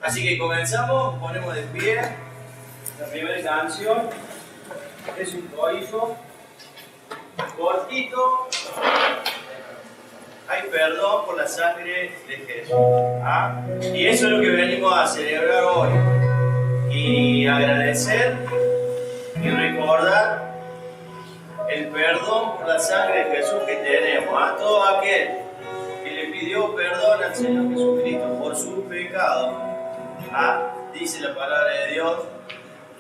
Así que comenzamos, ponemos de pie. La primera canción es un corito cortito. Hay perdón por la sangre de Jesús. ¿Ah? Y eso es lo que venimos a celebrar hoy. Y agradecer y recordar el perdón por la sangre de Jesús que tenemos. A todo aquel que le pidió perdón al Señor Jesucristo por sus pecados. Dice la palabra de Dios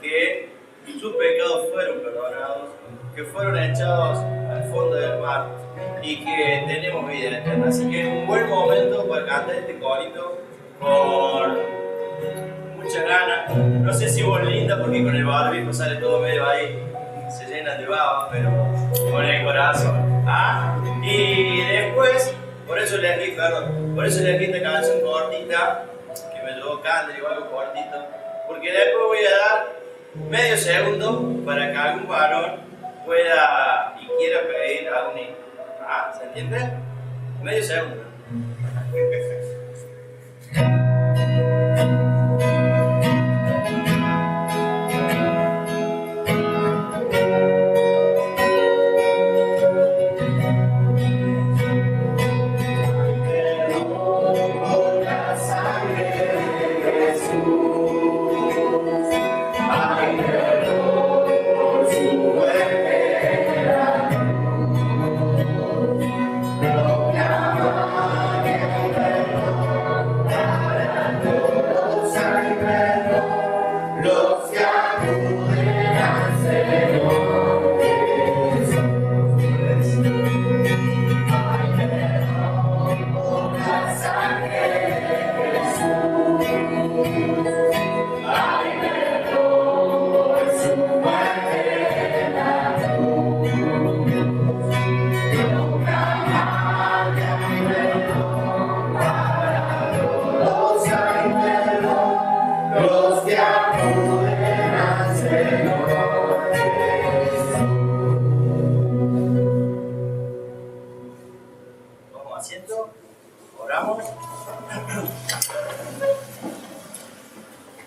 que sus pecados fueron perdonados, que fueron echados al fondo del mar y que tenemos vida eterna. Así que es un buen momento para cantar este corito con mucha gana. No sé si vos linda, porque con el barbijo sale todo medio ahí, se llena de baba, pero con el corazón. Y después, por eso elegí esta canción cortita, que me llevó Candri o algo cortito, porque después voy a dar medio segundo para que algún varón pueda y quiera pedir a un hijo. ¿Se entiende? Medio segundo.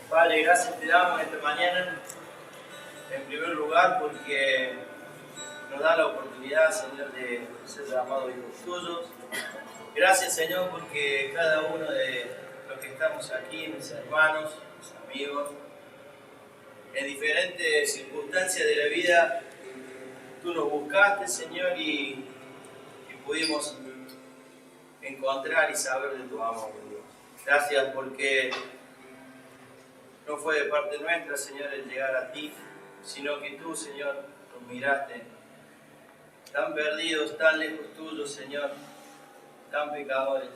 Padre, gracias te damos esta mañana, en primer lugar, porque nos da la oportunidad, Señor, de ser llamados hijos tuyos. Gracias, Señor, porque cada uno de los que estamos aquí, mis hermanos, mis amigos, en diferentes circunstancias de la vida, tú nos buscaste, Señor, y pudimos encontrar y saber de tu amor, Dios. Gracias porque no fue de parte nuestra, Señor, el llegar a ti, sino que tú, Señor, nos miraste tan perdidos, tan lejos tuyos, Señor, tan pecadores,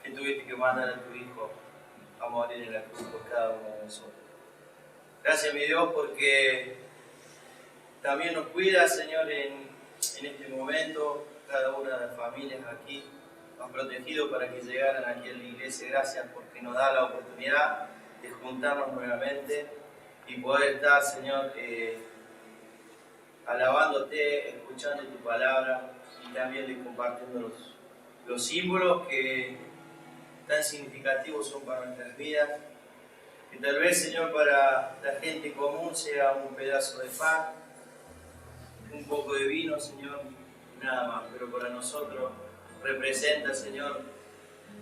que tuviste que mandar a tu Hijo a morir en la cruz por cada uno de nosotros. Gracias, mi Dios, porque también nos cuidas, Señor, en este momento, cada una de las familias aquí, nos has protegido para que llegaran aquí a la iglesia. Gracias porque nos da la oportunidad de juntarnos nuevamente y poder estar, Señor, alabándote, escuchando tu palabra y también de compartiendo los símbolos que tan significativos son para nuestras vidas, que tal vez, Señor, para la gente común sea un pedazo de pan, un poco de vino, Señor, nada más, pero para nosotros representa, Señor,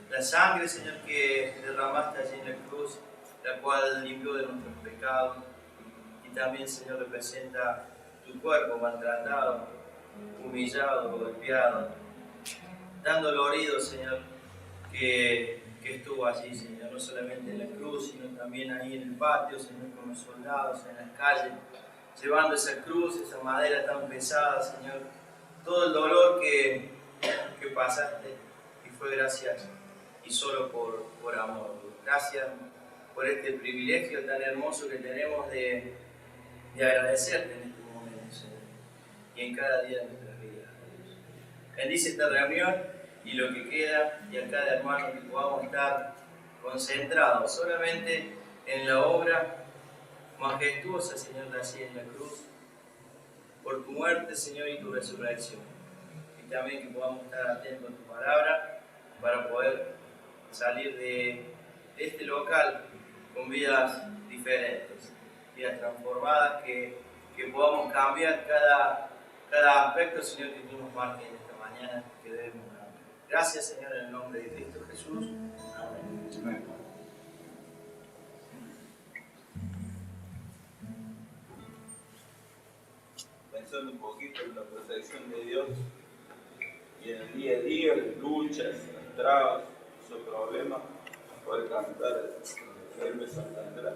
la sangre, Señor, que derramaste allí en la cruz, la cual limpió de nuestros pecados, y también, Señor, representa tu cuerpo maltratado, humillado, golpeado, tan dolorido, Señor, que estuvo allí, Señor, no solamente en la cruz, sino también ahí en el patio, Señor, con los soldados, en las calles, llevando esa cruz, esa madera tan pesada, Señor, todo el dolor que pasaste, y fue gracias y solo por amor. Gracias por este privilegio tan hermoso que tenemos de agradecerte en este momento, Señor, y en cada día de nuestras vidas. Bendice esta reunión y lo que queda, y a cada hermano que podamos estar concentrados solamente en la obra majestuosa, Señor, de allí en la cruz, por tu muerte, Señor, y tu resurrección. Y también que podamos estar atentos a tu palabra para poder salir de de este local con vidas diferentes, vidas transformadas, que podamos cambiar cada aspecto, Señor, que tú nos marques esta mañana, que debemos cambiar. Gracias, Señor, en el nombre de Cristo Jesús. Amén. Amén. Pensando un poquito en la protección de Dios y en el día a día, las luchas, las trabas, esos problemas, poder cantar el Firme Santa Andrea.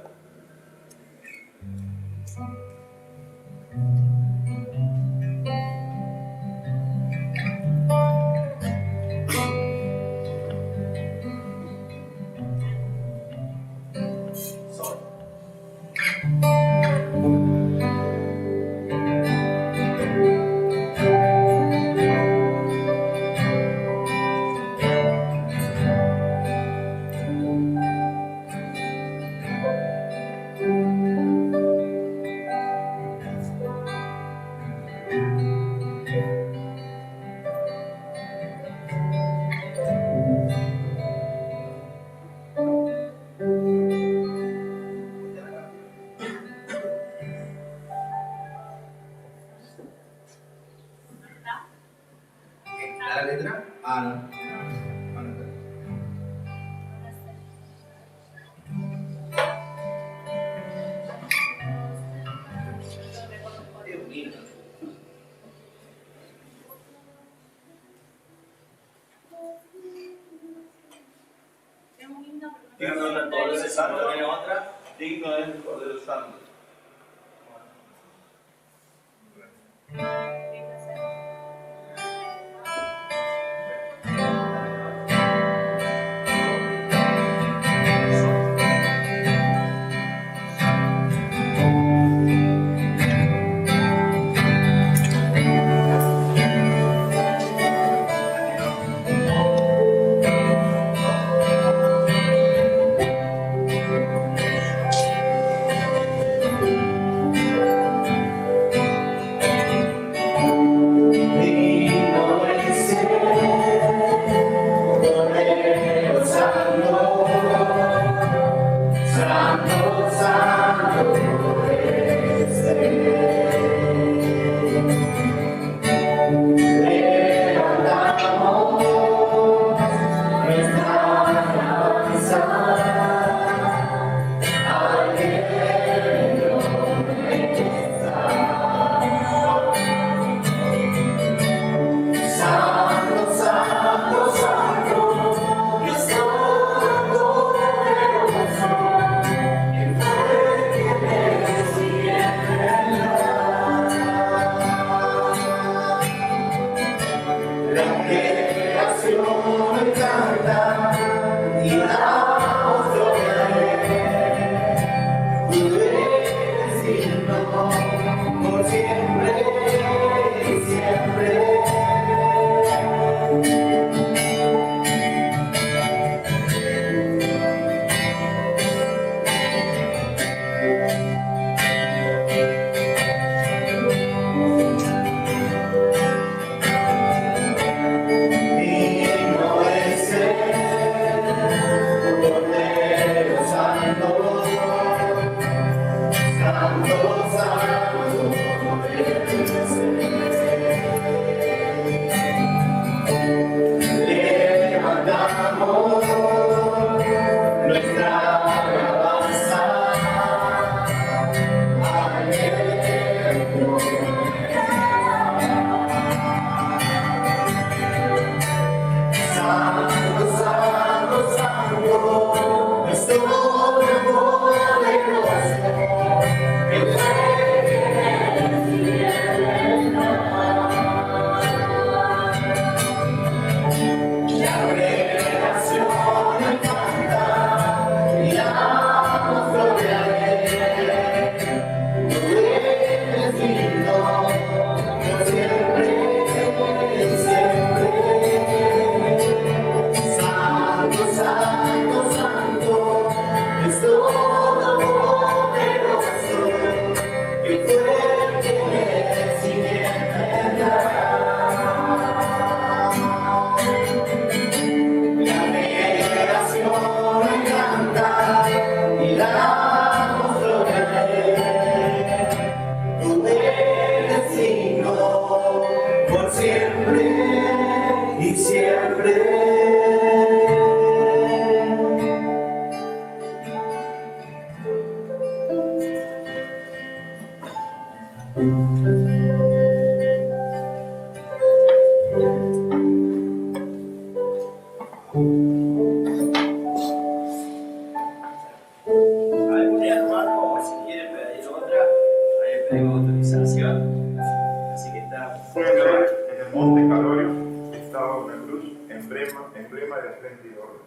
¿La letra? Ah, no. Digno es el Cordero Santo. ¿Tiene otra? Digno es el Cordero Santo. ¿Algún hermano, si quiere pedir otra, hay que pedir autorización? Así que está. Fue en el monte Calvario, estaba una cruz, emblema de la frente y oro.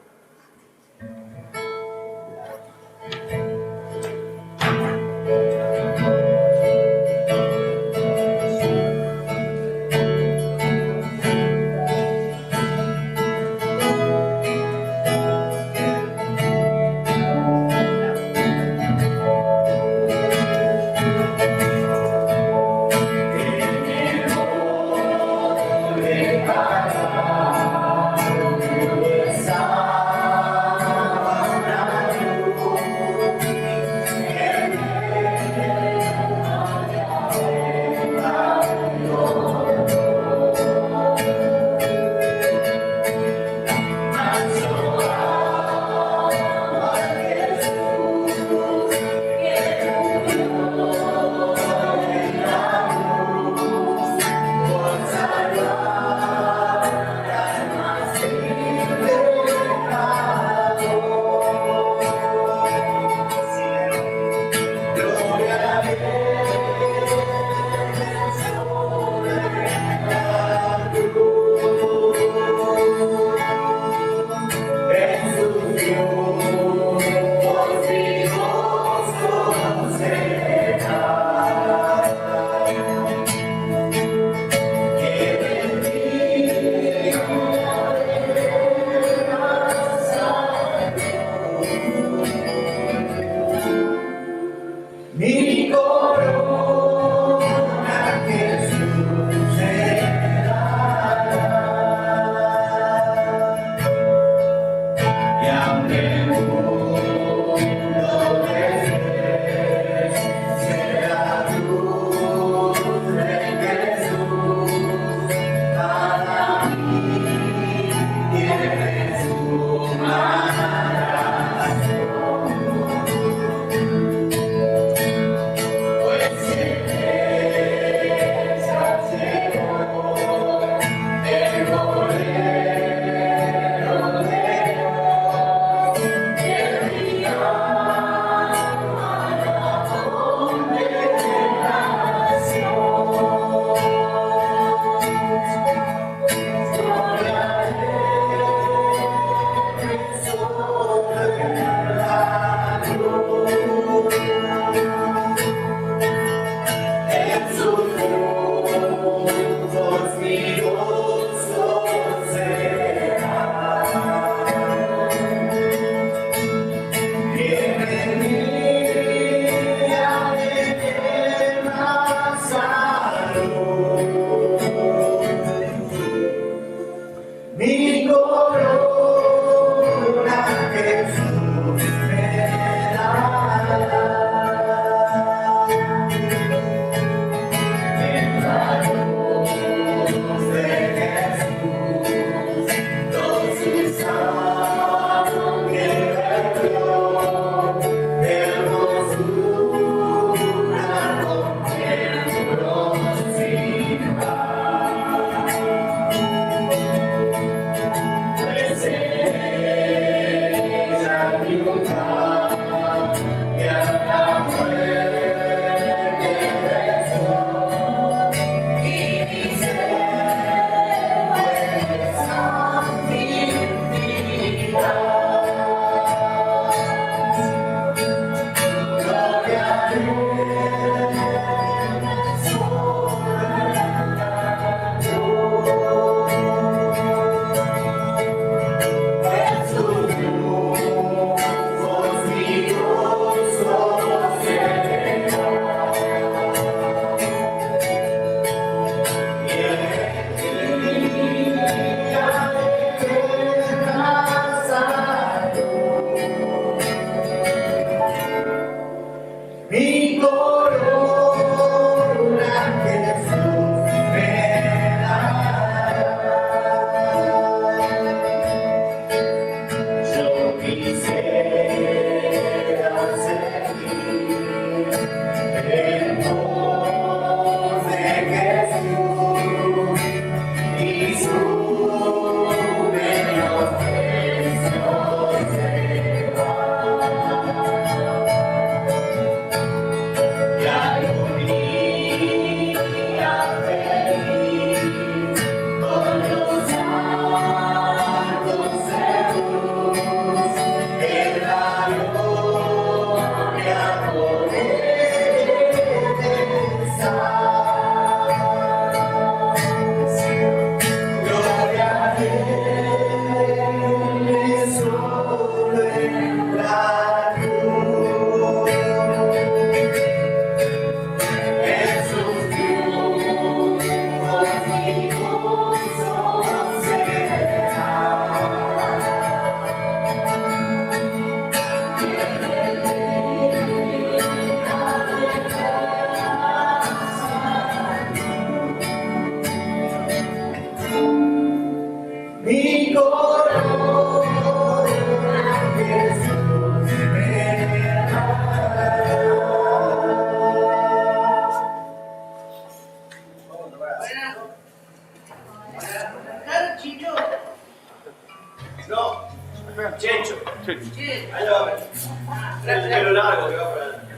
El pelo largo que va para adelante.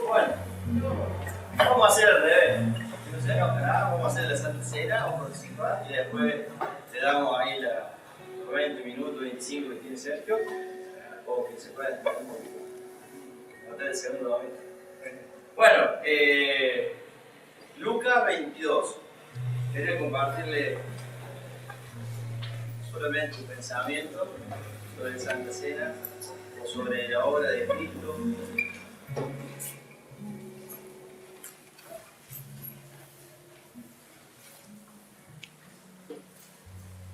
Bueno, vamos a hacer al revés. Si no se enojan, vamos a hacer la Santa Cena, vamos a participar y después le damos ahí los 20 minutos, 25 que tiene Sergio, o que se pueda esperar un poquito. Notar el segundo domingo. Bueno, Lucas 22. Quería compartirle solamente un pensamiento sobre la Santa Cena o sobre la obra de Cristo.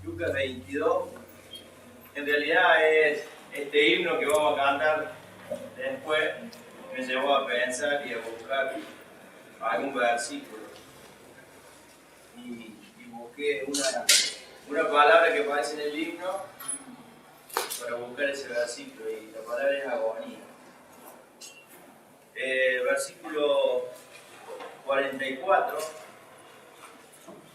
Lucas 22, en realidad es este himno que vamos a cantar después, me llevó a pensar y a buscar algún versículo. Y busqué una palabra que aparece en el himno para buscar ese versículo, y la palabra es agonía. Versículo 44,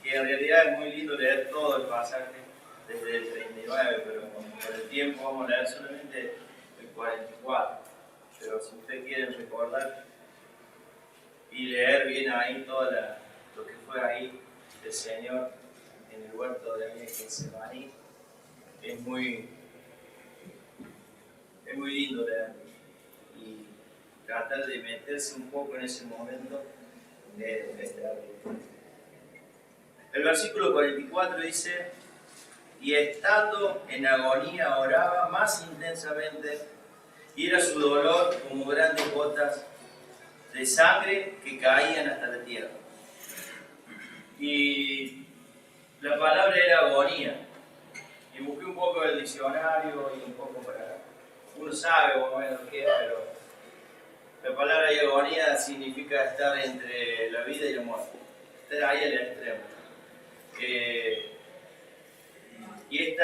que en realidad es muy lindo leer todo el pasaje desde el 39, pero por el tiempo vamos a leer solamente el 44. Pero si ustedes quieren recordar y leer bien ahí todo lo que fue ahí el Señor en el huerto de Getsemaní, es muy lindo leer y tratar de meterse un poco en ese momento de este arte. El versículo 44 dice: y estando en agonía oraba más intensamente, y era su dolor como grandes gotas de sangre que caían hasta la tierra. Y la palabra era agonía. Y busqué un poco el diccionario y un poco para... Uno sabe más o menos qué es, pero la palabra agonía significa estar entre la vida y la muerte. Estar ahí al extremo. Y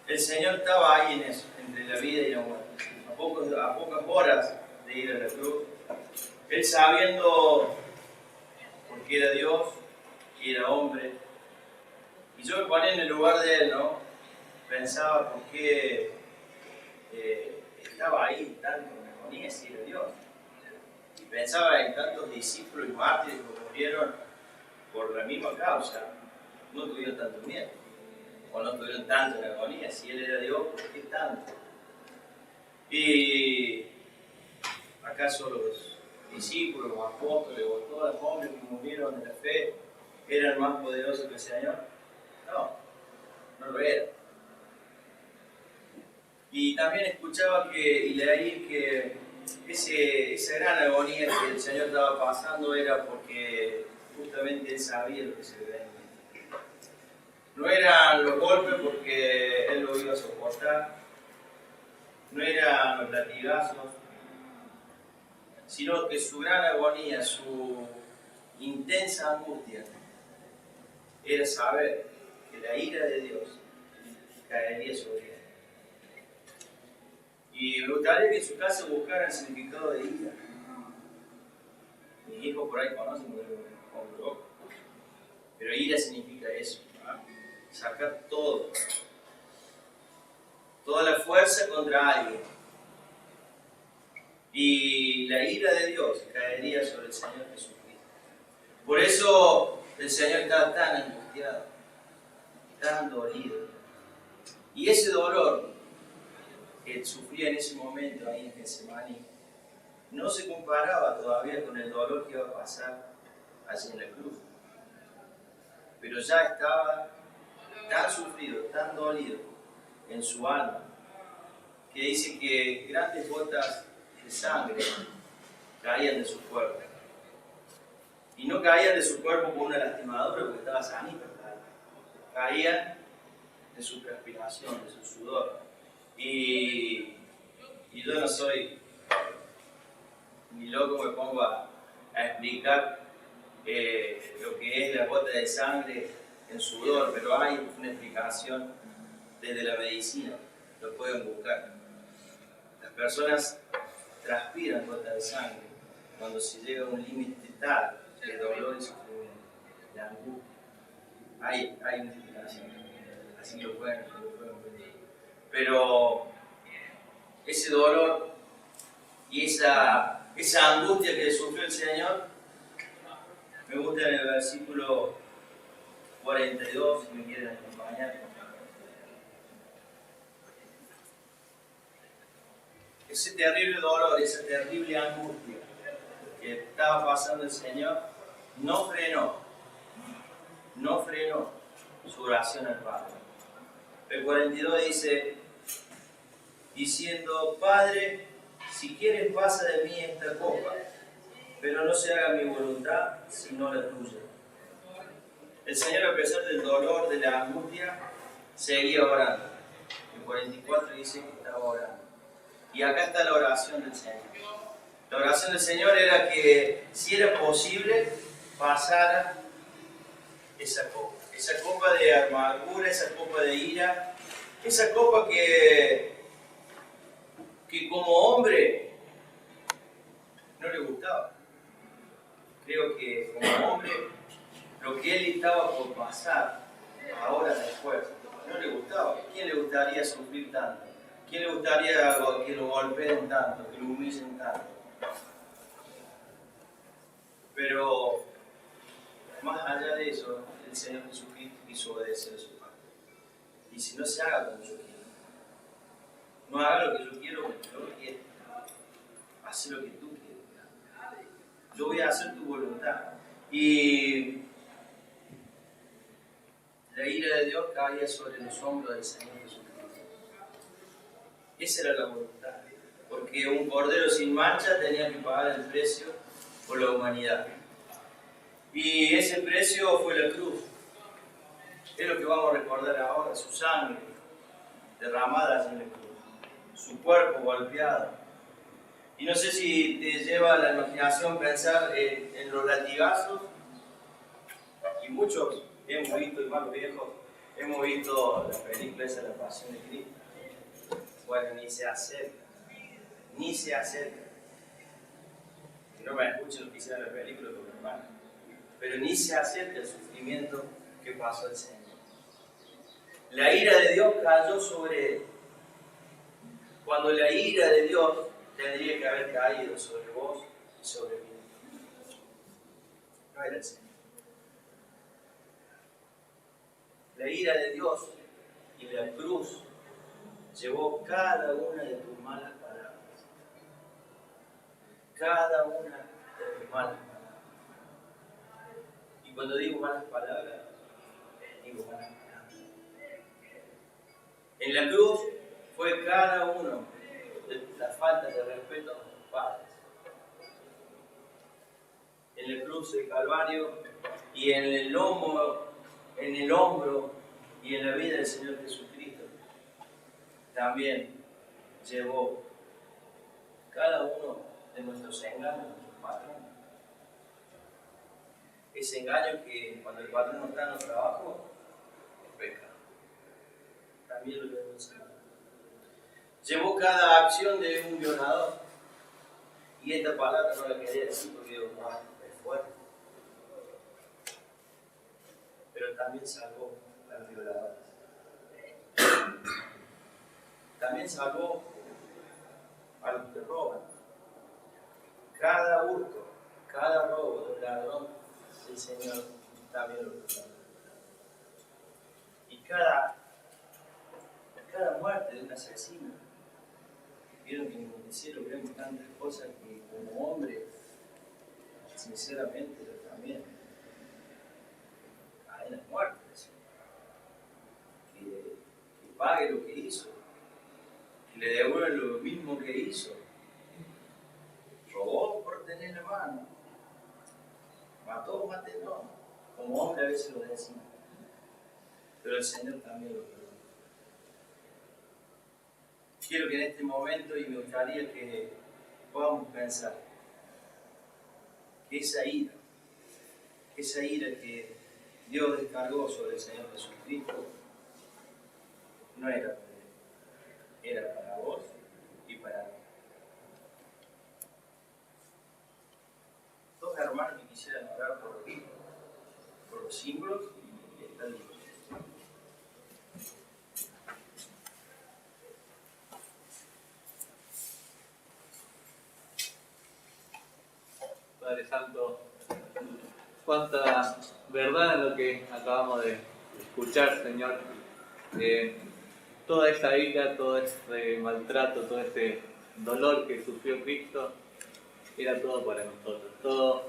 el Señor estaba ahí en eso, entre la vida y la muerte. A pocas horas de ir a la cruz, Él sabiendo, porque era Dios y era hombre, y yo me ponía en el lugar de Él, ¿no? Pensaba por qué estaba ahí tanto en agonía si era Dios. Y pensaba en tantos discípulos y mártires que murieron por la misma causa, no tuvieron tanto miedo, o no tuvieron tanto en agonía. Si Él era Dios, ¿por qué tanto? Y ¿acaso los discípulos, los apóstoles o todos los hombres que murieron en la fe eran más poderosos que el Señor? No lo eran. Y también escuchaba y leí que esa gran agonía que el Señor estaba pasando era porque justamente Él sabía lo que se le venía. No eran los golpes porque Él lo iba a soportar, no eran los latigazos, sino que su gran agonía, su intensa angustia, era saber que la ira de Dios caería sobre Él. Y me gustaría que en su casa buscaran el significado de ira. Mis hijos por ahí conocen como loco. Pero ira significa eso, ¿no? Sacar toda la fuerza contra alguien. Y la ira de Dios caería sobre el Señor Jesucristo. Por eso el Señor estaba tan angustiado, tan dolido. Y ese dolor que sufría en ese momento ahí en Getsemaní no se comparaba todavía con el dolor que iba a pasar allí en la cruz. Pero ya estaba tan sufrido, tan dolido en su alma, que dice que grandes gotas de sangre caían de su cuerpo. Y no caían de su cuerpo por una lastimadura, porque estaba sanito, caían de su transpiración, de su sudor. Y yo no soy ni loco, me pongo a explicar lo que es la gota de sangre en sudor, pero hay una explicación desde la medicina, lo pueden buscar. Las personas transpiran gotas de sangre cuando se llega a un límite tal de dolor y sufrimiento, de angustia. Hay una explicación, así lo pueden ver. Pero ese dolor y esa angustia que sufrió el Señor, me gusta en el versículo 42, si me quieren acompañar. Ese terrible dolor, esa terrible angustia que estaba pasando el Señor, no frenó su oración al Padre. El 42 dice, diciendo, Padre, si quieres pasa de mí esta copa, pero no se haga mi voluntad, sino la tuya. El Señor, a pesar del dolor, de la angustia, seguía orando. El 44 dice que estaba orando. Y acá está la oración del Señor. La oración del Señor era que, si era posible, pasara esa copa de amargura, esa copa de ira, esa copa que como hombre no le gustaba. Creo que como hombre, lo que él estaba por pasar, ahora después, no le gustaba. ¿Quién le gustaría sufrir tanto? ¿Quién le gustaría que lo golpeen tanto, que lo humillen tanto? Pero más allá de eso, el Señor Jesucristo quiso obedecer a su Padre. Y si no se haga como yo quiero, no haga lo que yo quiero, porque yo lo quiero. Haz lo que tú quieres. Yo voy a hacer tu voluntad. Y la ira de Dios caía sobre los hombros del Señor Jesucristo. Esa era la voluntad. Porque un cordero sin mancha tenía que pagar el precio por la humanidad. Y ese precio fue la cruz. Es lo que vamos a recordar ahora, su sangre derramada en la cruz, su cuerpo golpeado. Y no sé si te lleva a la imaginación pensar en los latigazos, y muchos hemos visto, y más viejos, hemos visto la película esa, La Pasión de Cristo. Bueno, ni se acerca. Que no me escuchen lo que hicieron la película con mi hermano. Pero ni se acerca el sufrimiento que pasó el Señor. La ira de Dios cayó sobre él. Cuando la ira de Dios tendría que haber caído sobre vos y sobre mí. No era el Señor. La ira de Dios y la cruz llevó cada una de tus malas palabras. Cada una de tus malas palabras. Y cuando digo malas palabras, digo malas palabras. En la cruz fue cada uno de las faltas de respeto a tus padres. En la cruz del Calvario y en el hombro y en la vida del Señor Jesucristo también llevó cada uno de nuestros engaños, nuestros patrones. Ese engaño que cuando el patrón no está en el trabajo es pecado. También lo llevó el Señor. Llevó cada acción de un violador. Y esta palabra no la quería decir porque digo, no, es fuerte. Pero también salvó a los violadores. También salvó a los que roban. Cada hurto, cada robo de un ladrón, el Señor también lo perdona. Y cada muerte de un asesino. Vieron que en el cielo vemos tantas cosas que como hombre, sinceramente, yo también, hay las muertes. Que pague lo que hizo, que le devuelva lo mismo que hizo. Robó por tener la mano, mató, no. Como hombre a veces lo decimos, pero el Señor también lo perdona. Quiero que en este momento, y me gustaría que podamos pensar que esa ira que Dios descargó sobre el Señor Jesucristo, no era para él, era para vos y para mí. Dos hermanos que quisieran orar por los símbolos y están libres. Padre Santo, cuánta verdad en lo que acabamos de escuchar, Señor. Toda esa ira, todo ese maltrato, todo ese dolor que sufrió Cristo, era todo para nosotros. Todos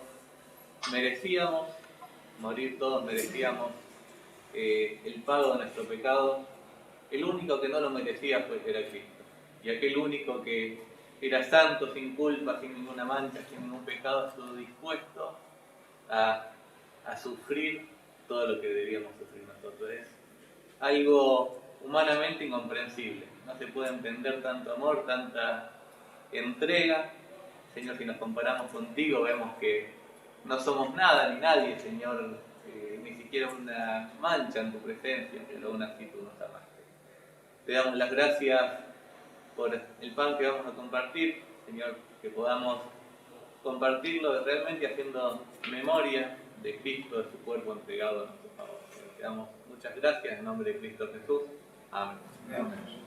merecíamos morir, todos merecíamos el pago de nuestro pecado. El único que no lo merecía era Cristo. Y aquel único que era santo, sin culpa, sin ninguna mancha, sin ningún pecado, estuvo dispuesto a sufrir todo lo que debíamos sufrir nosotros. Es algo humanamente incomprensible. No se puede entender tanto amor, tanta entrega. Señor, si nos comparamos contigo, vemos que no somos nada ni nadie, Señor, ni siquiera una mancha en tu presencia, pero aún así tú nos amaste. Te damos las gracias por el pan que vamos a compartir, Señor, que podamos compartirlo realmente haciendo memoria de Cristo, de su cuerpo entregado a nuestro favor. Te damos muchas gracias en nombre de Cristo Jesús. Amén. Amén.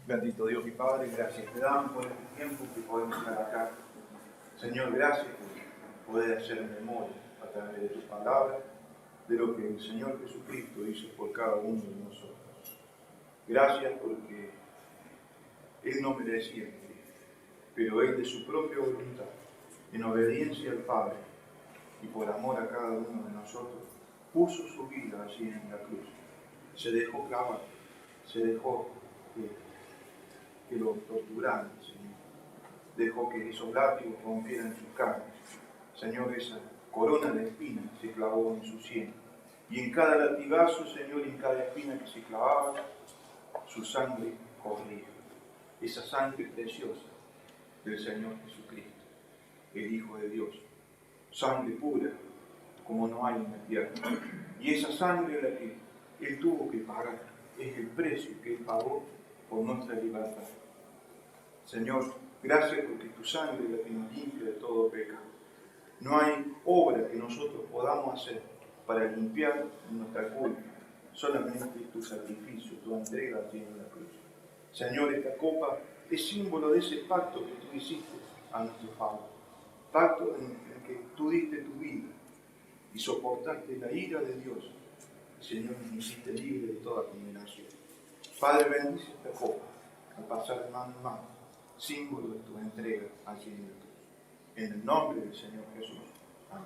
Bendito Dios y Padre, gracias te damos por este tiempo que podemos estar acá. Señor, gracias por poder hacer memoria a través de tu palabra, de lo que el Señor Jesucristo hizo por cada uno de nosotros. Gracias porque Él no merecía morir, pero Él de su propia voluntad, en obediencia al Padre y por amor a cada uno de nosotros, puso su vida allí en la cruz. Se dejó clavar, se dejó que lo torturaran, Señor. Dejó que esos látigos rompieran sus carnes. Señor, esa corona de espinas se clavó en su sien. Y en cada latigazo, Señor, en cada espina que se clavaba, su sangre corría. Esa sangre preciosa del Señor Jesucristo, el Hijo de Dios. Sangre pura, como no hay en la tierra. Y esa sangre la que Él tuvo que pagar, es el precio que Él pagó por nuestra libertad. Señor, gracias porque tu sangre es la que nos limpia de todo pecado. No hay obra que nosotros podamos hacer para limpiar nuestra culpa, solamente tu sacrificio, tu entrega allí en la cruz. Señor, esta copa es símbolo de ese pacto que tú hiciste a nuestro favor. Pacto en el que tú diste tu vida y soportaste la ira de Dios. Señor, nos hiciste libre de toda condenación. Padre, bendice esta copa al pasar de mano en mano, símbolo de tu entrega allí en el cruz. En el nombre del Señor Jesús. Amén.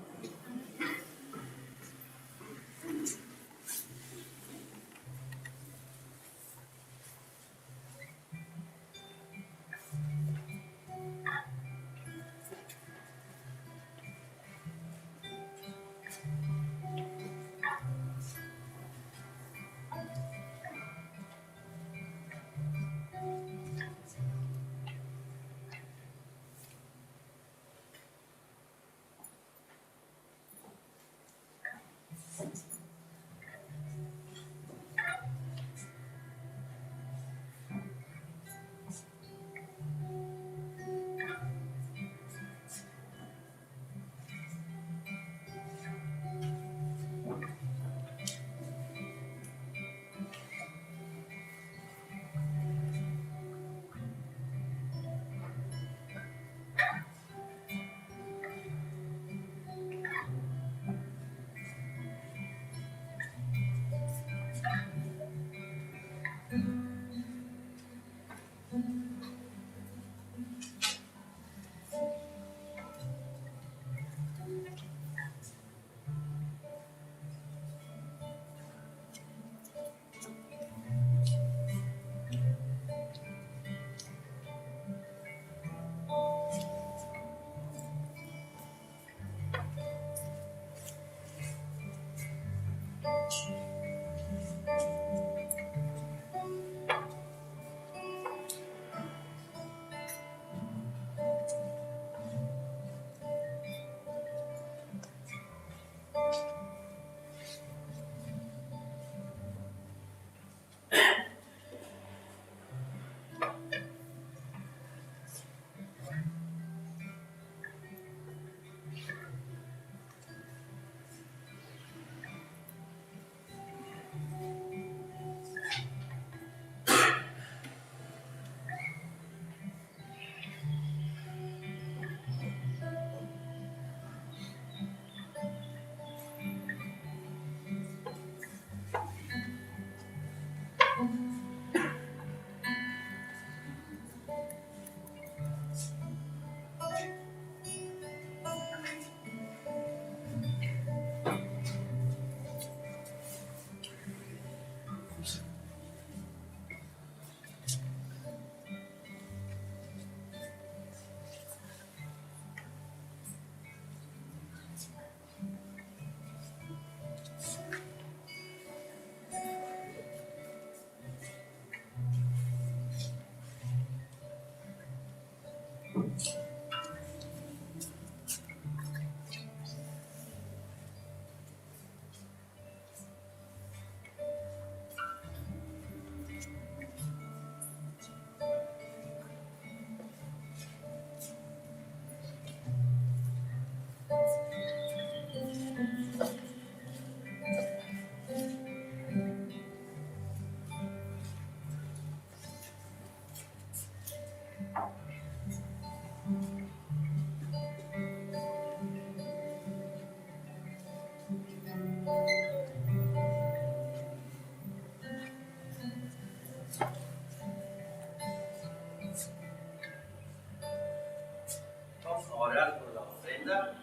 Orar por la ofrenda,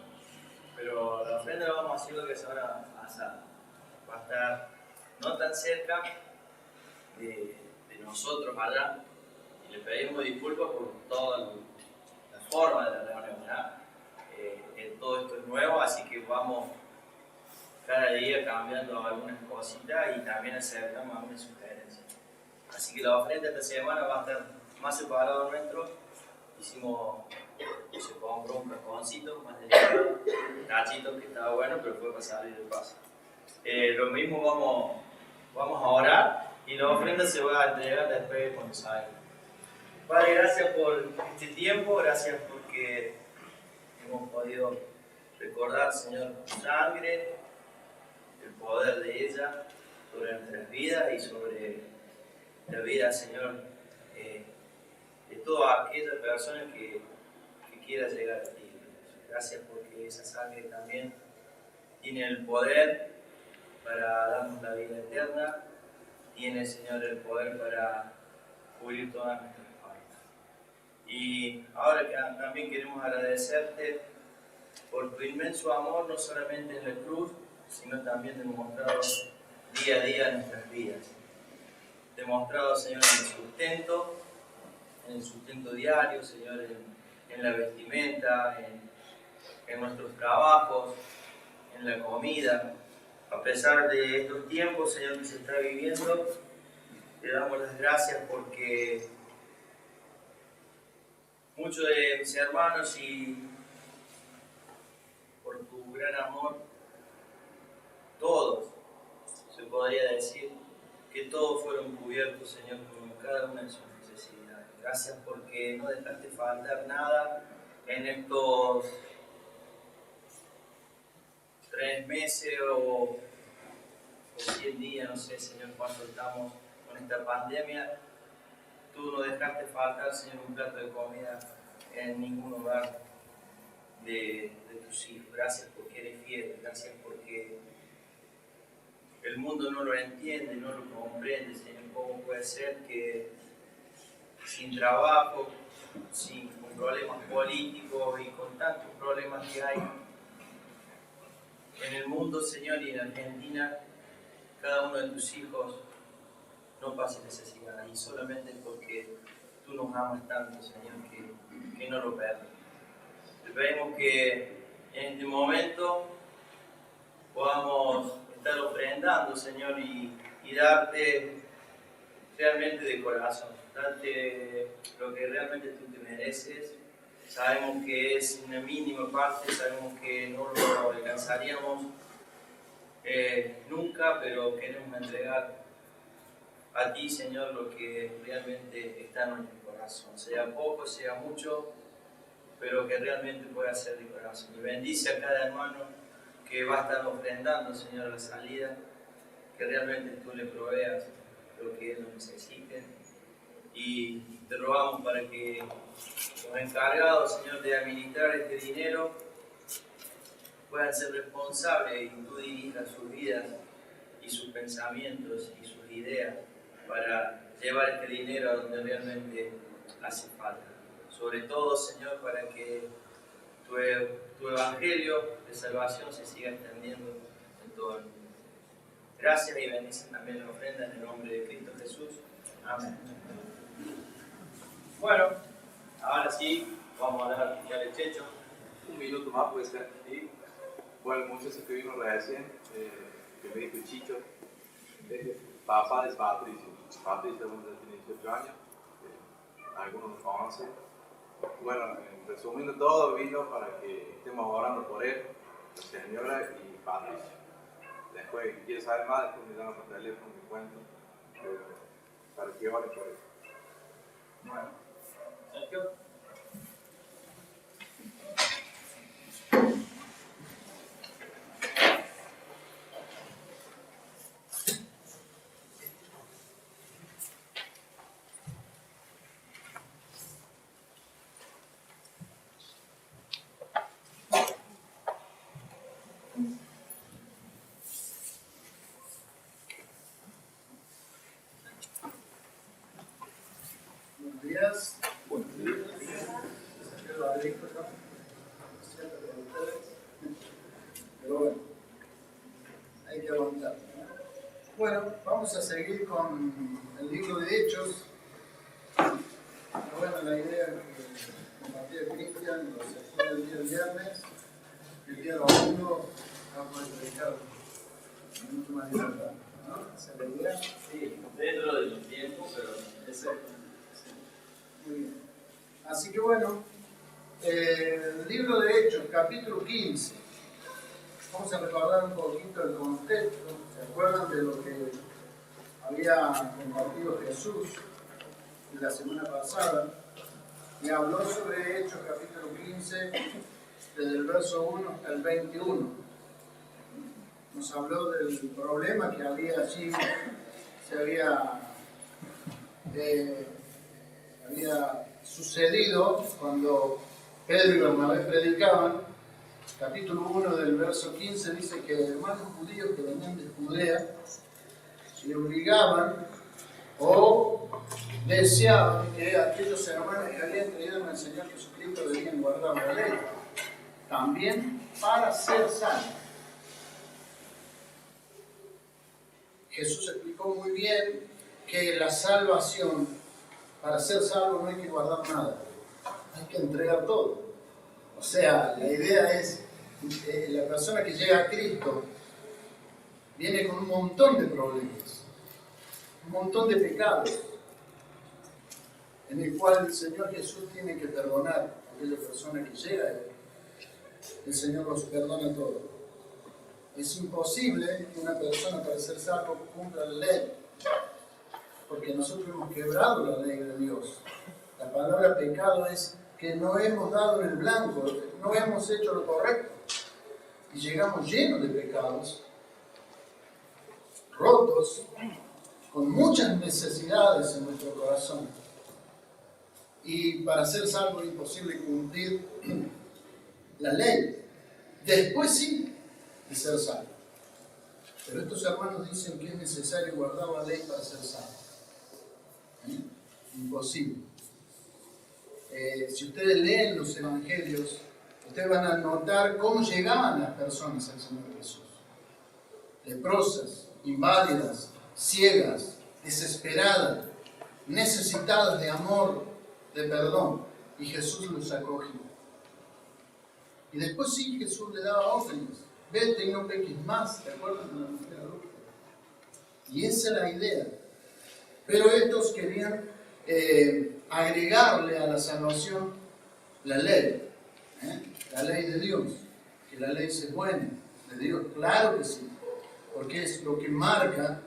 pero la ofrenda la vamos a hacer lo que es ahora asada. Va a estar no tan cerca de nosotros allá y le pedimos disculpas por toda la forma de la reunión, ¿verdad? Todo esto es nuevo, así que vamos cada día cambiando algunas cositas y también acercamos algunas sugerencias. Así que la ofrenda esta semana va a estar más separado nuestro. Hicimos, se compró un cajoncito más delicado, tachito que estaba bueno, pero fue para salir del paso. Lo mismo vamos a orar y la ofrenda se va a entregar después cuando salga. Padre, gracias por este tiempo, gracias porque hemos podido recordar, Señor, tu sangre, el poder de ella sobre nuestras vidas y sobre la vida, Señor, de toda aquella persona que quiera llegar a ti. Gracias porque esa sangre también tiene el poder para darnos la vida eterna, tiene, Señor, el poder para cubrir todas nuestras faltas. Y ahora también queremos agradecerte por tu inmenso amor, no solamente en la cruz, sino también demostrado día a día en nuestras vidas. Demostrado, Señor, en el sustento diario, Señor, en la vestimenta, en nuestros trabajos, en la comida. A pesar de estos tiempos, Señor, que se está viviendo, te damos las gracias porque muchos de mis hermanos y por tu gran amor, todos, se podría decir, que todos fueron cubiertos, Señor, con cada una de sus necesidades. Gracias porque no dejaste faltar nada en estos 3 meses o 100 días, no sé, Señor, cuánto estamos con esta pandemia. Tú no dejaste faltar, Señor, un plato de comida en ningún hogar de tus hijos. Gracias porque eres fiel, gracias porque el mundo no lo entiende, no lo comprende, Señor. ¿Cómo puede ser que sin trabajo, con problemas políticos y con tantos problemas que hay en el mundo, Señor, y en Argentina, cada uno de tus hijos no pase necesidad? Y solamente porque tú nos amas tanto, Señor, que no lo perdes. Te pedimos que en este momento podamos estar ofrendando, Señor, y darte realmente de corazón, darte lo que realmente tú te mereces. Sabemos que es una mínima parte, sabemos que no lo alcanzaríamos nunca, pero queremos entregar a ti, Señor, lo que realmente está en nuestro corazón, sea poco, sea mucho, pero que realmente pueda ser de corazón. Y bendice a cada hermano que va a estar ofrendando, Señor, a la salida, que realmente tú le proveas lo que ellos necesiten. Y te rogamos para que los encargados, Señor, de administrar este dinero puedan ser responsables y tú dirijas sus vidas y sus pensamientos y sus ideas para llevar este dinero a donde realmente hace falta. Sobre todo, Señor, para que tu evangelio de salvación se siga extendiendo en todo el mundo. Gracias y bendice también la ofrenda en el nombre de Cristo Jesús. Amén. Bueno, ahora sí, vamos a dar ya el checho. Un minuto más puede ser. Y bueno, el muchacho que vino recién, que me dijo Chicho, es papá de Patricio. Patricio tiene 18 años, algunos lo conocen. Bueno, resumiendo todo, vino para que estemos orando por él, la señora y Patricio. Después, si quieres saber más, después me llaman por teléfono, me cuento, para que oren por él. Bueno, Sergio. Buenos días. Pero bueno, hay que aguantar. Bueno, vamos a seguir con el libro de Hechos. Bueno, la idea que compartía Cristian lo aceptó el día del viernes. El día domingo vamos a predicar mucho más libertad, ¿no? ¿Esa es la idea? Sí, dentro de los tiempos, pero Exacto. Muy bien. Así que bueno, el libro de Hechos, capítulo 15. Vamos a recordar un poquito el contexto. ¿Se acuerdan de lo que había compartido Jesús la semana pasada? Y habló sobre Hechos, capítulo 15, desde el verso 1 hasta el 21. Nos habló del problema que había allí, se había sucedido cuando Pedro y Bernabé predicaban. Capítulo 1 del verso 15 dice que hermanos judíos que venían de Judea le obligaban o deseaban que aquellos hermanos que habían creído en el Señor Jesucristo debían guardar la ley, también para ser salvos. Jesús explicó muy bien que la salvación, para ser salvo no hay que guardar nada, hay que entregar todo. O sea, la idea es, la persona que llega a Cristo viene con un montón de problemas, un montón de pecados, en el cual el Señor Jesús tiene que perdonar a aquella persona que llega a Él. El Señor los perdona todo. Es imposible que una persona para ser salvo cumpla la ley, porque nosotros hemos quebrado la ley de Dios. La palabra pecado es que no hemos dado en el blanco, no hemos hecho lo correcto y llegamos llenos de pecados, rotos, con muchas necesidades en nuestro corazón. Y para ser salvo es imposible cumplir la ley. Después sí, de ser salvo. Pero estos hermanos dicen que es necesario guardar la ley para ser salvo. Imposible. Si ustedes leen los evangelios, ustedes van a notar cómo llegaban las personas al Señor Jesús. Leprosas, inválidas, ciegas, desesperadas, necesitadas de amor, de perdón. Y Jesús los acogió. Y después sí, Jesús le daba órdenes. Vete y no peques más, ¿te acuerdas de la mujer adulta? Y esa es la idea. Pero estos querían agregarle a la salvación la ley, la ley de Dios, que la ley es buena, de Dios, claro que sí, porque es lo que marca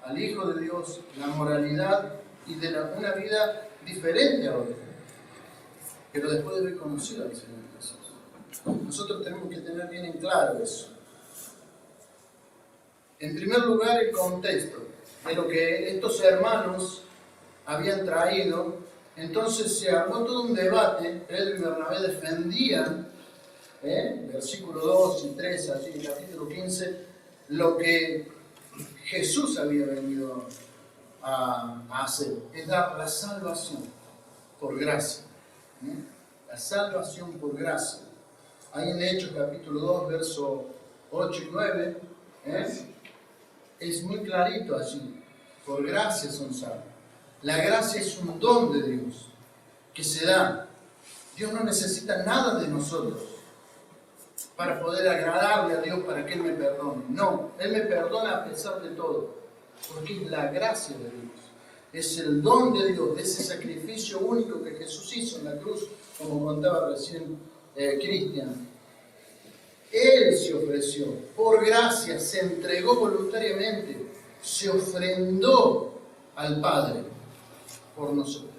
al Hijo de Dios la moralidad y de una vida diferente a otra, pero después de haber conocido al Señor Jesús. Nosotros tenemos que tener bien en claro eso. En primer lugar, el contexto de lo que estos hermanos habían traído. Entonces se armó todo un debate. Pedro y Bernabé defendían, versículo 2 y 3, allí en el capítulo 15, lo que Jesús había venido a hacer, es dar la salvación por gracia. La salvación por gracia. Ahí en Hechos capítulo 2, versos 8 y 9, es muy clarito allí. Por gracia son salvos. La gracia es un don de Dios que se da. Dios no necesita nada de nosotros para poder agradarle a Dios para que Él me perdone. No, Él me perdona a pesar de todo, porque es la gracia de Dios. Es el don de Dios, de ese sacrificio único que Jesús hizo en la cruz, como contaba recién Cristian. Él se ofreció, por gracia, se entregó voluntariamente, se ofrendó al Padre por nosotros.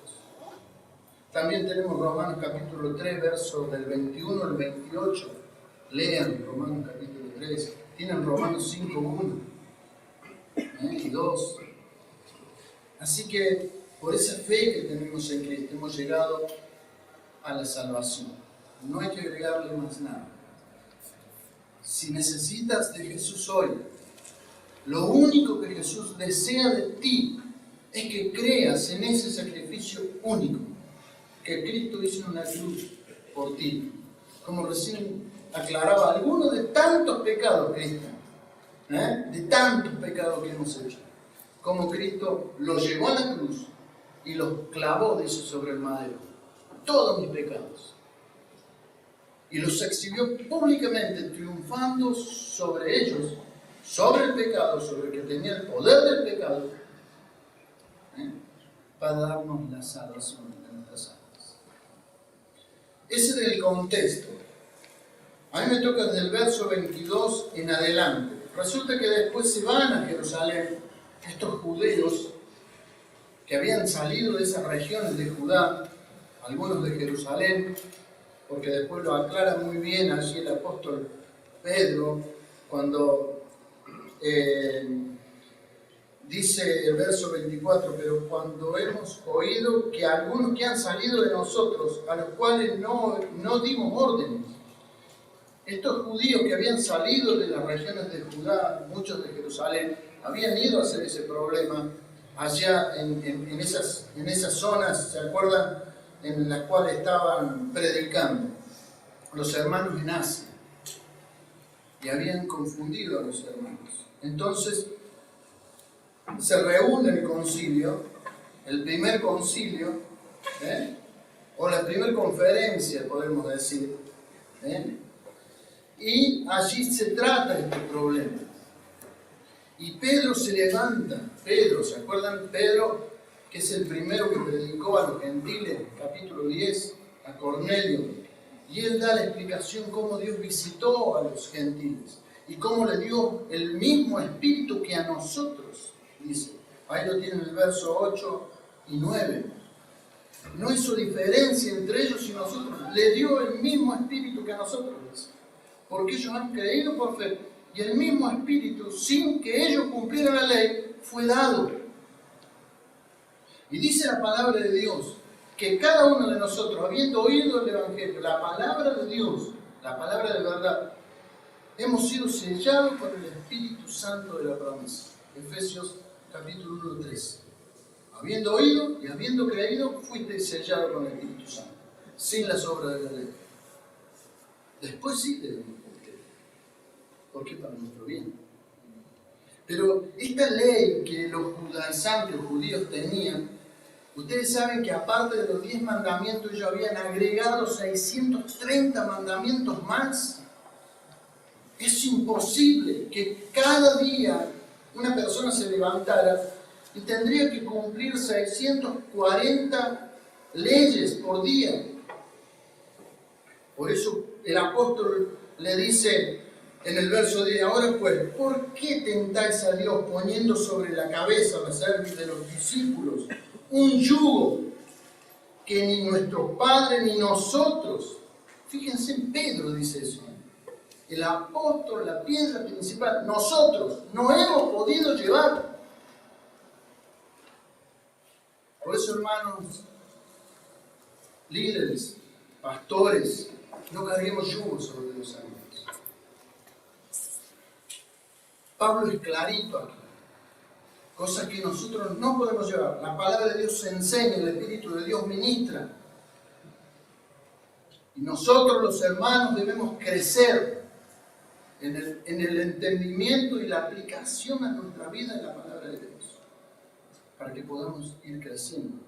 También tenemos Romanos capítulo 3, versos del 21 al 28. Lean Romanos capítulo 3. Tienen Romanos 5, 1 y 2. Así que por esa fe que tenemos en Cristo hemos llegado a la salvación. No hay que agregarle más nada. Si necesitas de Jesús hoy, lo único que Jesús desea de ti es que creas en ese sacrificio único que Cristo hizo en la cruz por ti. Como recién aclaraba, algunos de tantos pecados, Cristian, de tantos pecados que hemos hecho, como Cristo los llevó a la cruz y los clavó, dice, sobre el madero. Todos mis pecados. Y los exhibió públicamente, triunfando sobre ellos, sobre el pecado, sobre el que tenía el poder del pecado, para darnos la salvación de nuestras almas. Ese es el contexto. A mí me toca desde el verso 22 en adelante. Resulta que después se van a Jerusalén estos judíos que habían salido de esas regiones de Judá, algunos de Jerusalén, porque después lo aclara muy bien allí el apóstol Pedro, cuando dice el verso 24, pero cuando hemos oído que algunos que han salido de nosotros, a los cuales no dimos órdenes, estos judíos que habían salido de las regiones de Judá, muchos de Jerusalén, habían ido a hacer ese problema allá en esas zonas, ¿se acuerdan? En las cuales estaban predicando los hermanos en Asia. Y habían confundido a los hermanos. Entonces, se reúne el concilio, el primer concilio, o la primera conferencia, podemos decir, y allí se trata este problema. Y Pedro se levanta, Pedro, ¿se acuerdan? Pedro, que es el primero que predicó a los gentiles, capítulo 10, a Cornelio, y él da la explicación cómo Dios visitó a los gentiles y cómo le dio el mismo espíritu que a nosotros, dice. Ahí lo tienen el verso 8 y 9. No hizo diferencia entre ellos y nosotros, le dio el mismo espíritu que a nosotros, dice. Porque ellos han creído por fe, y el mismo espíritu, sin que ellos cumplieran la ley, fue dado. Y dice la palabra de Dios, que cada uno de nosotros, habiendo oído el Evangelio, la palabra de Dios, la palabra de verdad, hemos sido sellados por el Espíritu Santo de la promesa. Efesios capítulo 1, 13. Habiendo oído y habiendo creído, fuiste sellado con el Espíritu Santo, sin las obras de la ley. Después sí debemos cumplir, porque para nuestro bien. Pero esta ley que los judaizantes, los judíos tenían, ustedes saben que aparte de los 10 mandamientos, ellos habían agregado 630 mandamientos más. Es imposible que cada día una persona se levantara y tendría que cumplir 640 leyes por día. Por eso el apóstol le dice en el verso 10, ahora pues, ¿por qué tentáis a Dios poniendo sobre la cabeza, la cerviz de los discípulos, un yugo que ni nuestro Padre ni nosotros? Fíjense, en Pedro dice eso. El apóstol, la piedra principal, nosotros no hemos podido llevar. Por eso, hermanos, líderes, pastores, no carguemos yugo sobre los hermanos. Pablo es clarito aquí. Cosas que nosotros no podemos llevar. La palabra de Dios se enseña, el Espíritu de Dios ministra. Y nosotros los hermanos debemos crecer en el entendimiento y la aplicación a nuestra vida de la palabra de Dios, para que podamos ir creciendo.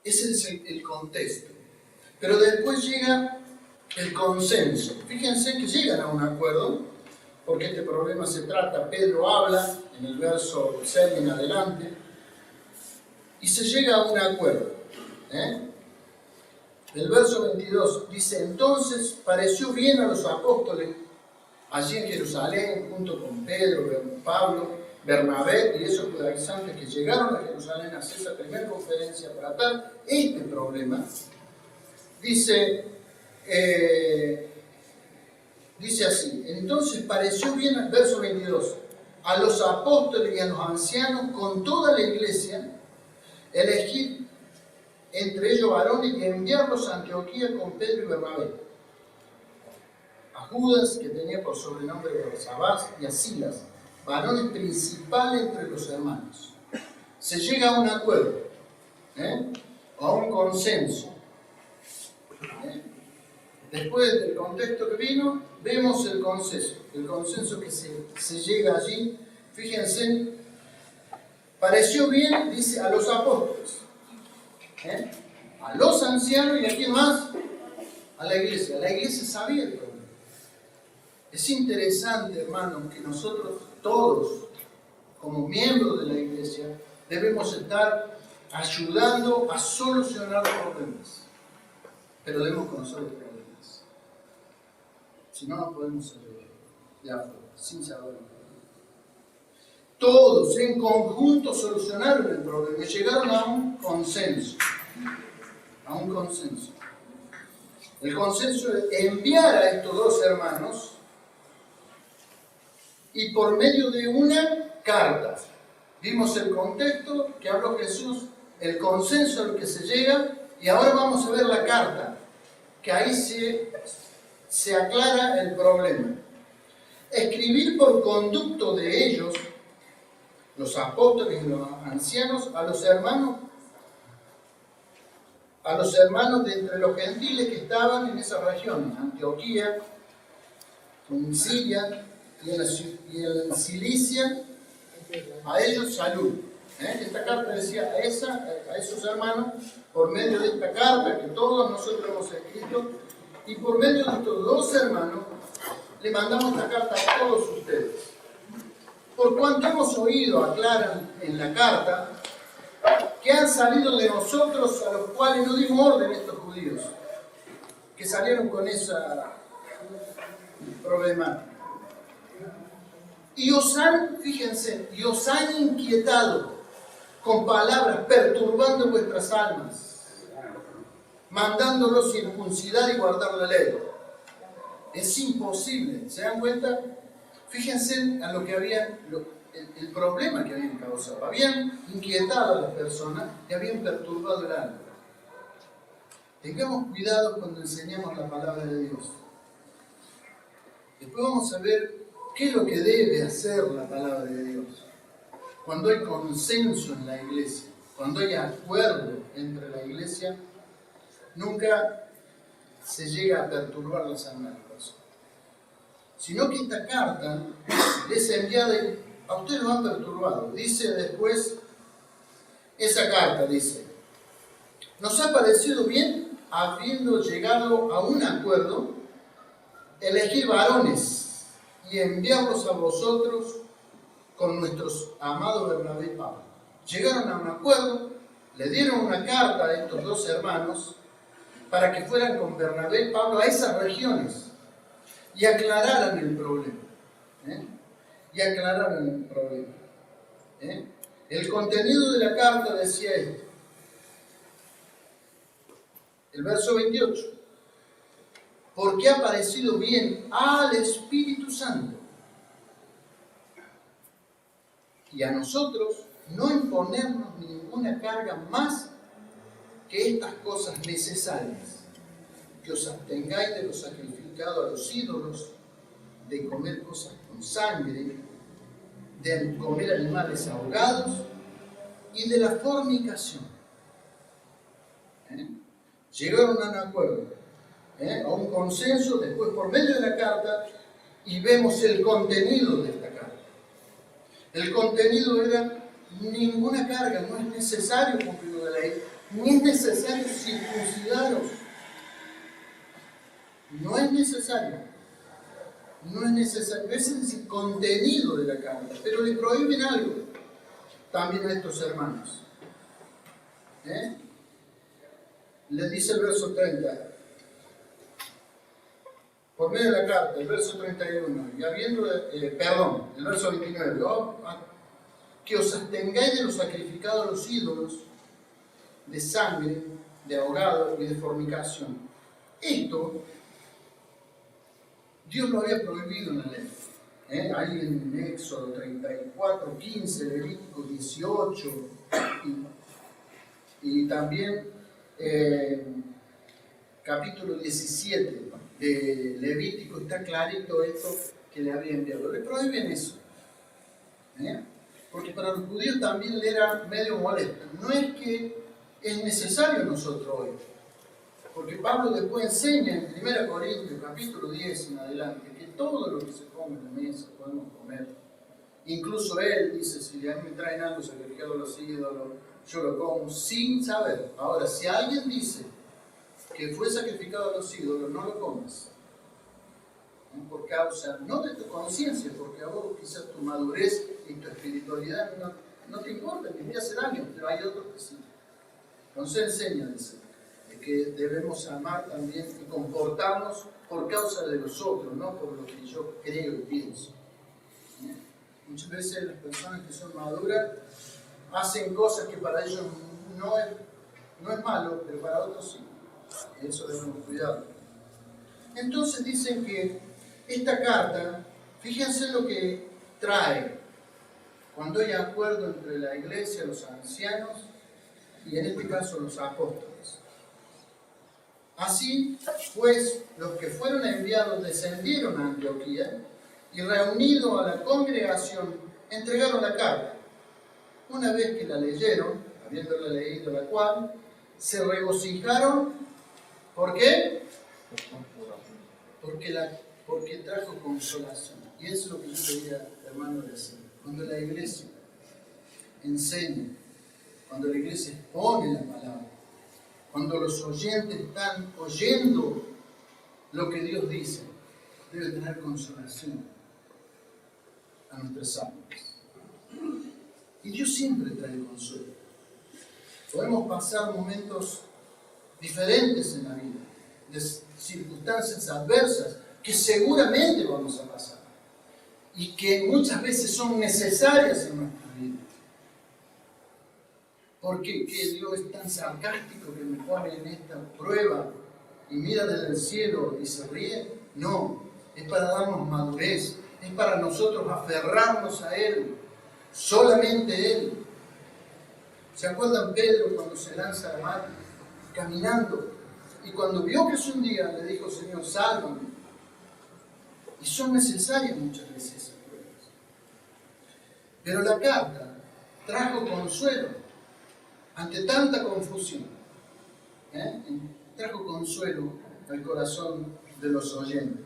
Ese es el contexto. Pero después llega el consenso. Fíjense que llegan a un acuerdo, porque este problema se trata, Pedro habla en el verso 6 en adelante, y se llega a un acuerdo. El verso 22 dice, entonces pareció bien a los apóstoles allí en Jerusalén, junto con Pedro, Pablo, Bernabé y esos judaizantes que llegaron a Jerusalén a hacer esa primera conferencia para tratar este problema. Dice así, entonces pareció bien, al verso 22, a los apóstoles y a los ancianos con toda la iglesia, elegir entre ellos varones y enviarlos a Antioquía con Pedro y Bernabé, a Judas, que tenía por sobrenombre de Barsabás, y a Silas, varones principales entre los hermanos. Se llega a un acuerdo, a un consenso. Después del contexto que vino, vemos el consenso que se llega allí. Fíjense, pareció bien, dice, a los apóstoles, a los ancianos y a quién más, a la iglesia. La iglesia sabía el problema. Es interesante, hermanos, que nosotros todos, como miembros de la iglesia, debemos estar ayudando a solucionar los problemas. Pero debemos conocer los problemas. Si no, no podemos salir de afuera, sin saber. Todos en conjunto solucionaron el problema y llegaron a un consenso. A un consenso. El consenso es enviar a estos dos hermanos y por medio de una carta. Vimos el contexto que habló Jesús, el consenso al que se llega, y ahora vamos a ver la carta, que ahí se aclara el problema. Escribir por conducto de ellos los apóstoles y los ancianos, a los hermanos de entre los gentiles que estaban en esa región, Antioquía, en Siria y en Cilicia, a ellos salud. Esta carta decía a esos hermanos, por medio de esta carta que todos nosotros hemos escrito, y por medio de estos dos hermanos, le mandamos esta carta a todos ustedes. Por cuanto hemos oído, aclaran en la carta, que han salido de nosotros, a los cuales no dimos orden estos judíos, que salieron con esa problemática. Y os han, fíjense, y os han inquietado con palabras, perturbando vuestras almas, mandándolos circuncidar y guardar la ley. Es imposible, ¿se dan cuenta? Fíjense a lo que habían, el problema que habían causado. Habían inquietado a las personas y habían perturbado el alma. Tengamos cuidado cuando enseñamos la palabra de Dios. Después vamos a ver qué es lo que debe hacer la palabra de Dios. Cuando hay consenso en la iglesia, cuando hay acuerdo entre la iglesia, nunca se llega a perturbar las almas de las personas. Sino que esta carta es enviada y a ustedes lo han perturbado. Dice después, esa carta dice, nos ha parecido bien, habiendo llegado a un acuerdo, elegir varones y enviarlos a vosotros con nuestros amados Bernabé y Pablo. Llegaron a un acuerdo, le dieron una carta a estos dos hermanos para que fueran con Bernabé y Pablo a esas regiones y aclararan el problema. Y aclararan el problema. El contenido de la carta decía esto. El verso 28. Porque ha parecido bien al Espíritu Santo y a nosotros no imponernos ninguna carga más que estas cosas necesarias, que os abstengáis de lo sacrificado a los ídolos, de comer cosas con sangre, de comer animales ahogados y de la fornicación. Llegaron a un acuerdo, a un consenso, después por medio de la carta, y vemos el contenido de esta carta. El contenido era ninguna carga, no es necesario cumplir la ley, ni es necesario circuncidaros. No es necesario. No es necesario. Ese es el contenido de la carta. Pero le prohíben algo también a estos hermanos. Les dice el verso 30. Por medio de la carta, el verso 31, y habiendo, el verso 29, que os abstengáis de lo sacrificado a los ídolos, de sangre, de ahogado y de fornicación. Esto, Dios lo había prohibido en la ley. Ahí en Éxodo 34, 15, Levítico 18, y también capítulo 17 de Levítico está clarito esto que le había enviado. Le prohíben eso. Porque para los judíos también le era medio molesto. No es que es necesario nosotros hoy. Porque Pablo después enseña en 1 Corintios capítulo 10 en adelante que todo lo que se come en la mesa podemos comer. Incluso él dice, si a mí me traen algo sacrificado a los ídolos, yo lo como sin saber. Ahora, si alguien dice que fue sacrificado a los ídolos, no lo comas. Por causa, no de tu conciencia, porque a vos quizás tu madurez y tu espiritualidad no te importa, ni te hace daño, pero hay otros que sí. Entonces enseña, dice, que debemos amar también y comportarnos por causa de los otros, no por lo que yo creo y pienso. Muchas veces las personas que son maduras hacen cosas que para ellos no es malo, pero para otros sí. Eso debemos cuidar. Entonces dicen que esta carta, fíjense lo que trae cuando hay acuerdo entre la iglesia, los ancianos y en este caso los apóstoles. Así pues, los que fueron enviados descendieron a Antioquía y reunido a la congregación entregaron la carta. Una vez que la leyeron, habiéndola leído la cual, se regocijaron. ¿Por qué? Porque trajo consolación. Y eso es lo que yo quería, hermano, decir. Cuando la iglesia enseña, cuando la iglesia expone la palabra, cuando los oyentes están oyendo lo que Dios dice, debe tener consolación a nuestras almas. Y Dios siempre trae consuelo. Podemos pasar momentos diferentes en la vida, de circunstancias adversas que seguramente vamos a pasar y que muchas veces son necesarias en nuestra vida. ¿Por qué? ¿Que Dios es tan sarcástico que me pone en esta prueba y mira desde el cielo y se ríe? No, es para darnos madurez, es para nosotros aferrarnos a Él, solamente Él. ¿Se acuerdan Pedro cuando se lanza al mar, caminando? Y cuando vio que es un día, le dijo, Señor, sálvame. Y son necesarias muchas veces esas pruebas. Pero la carta trajo consuelo ante tanta confusión. Trajo consuelo al corazón de los oyentes.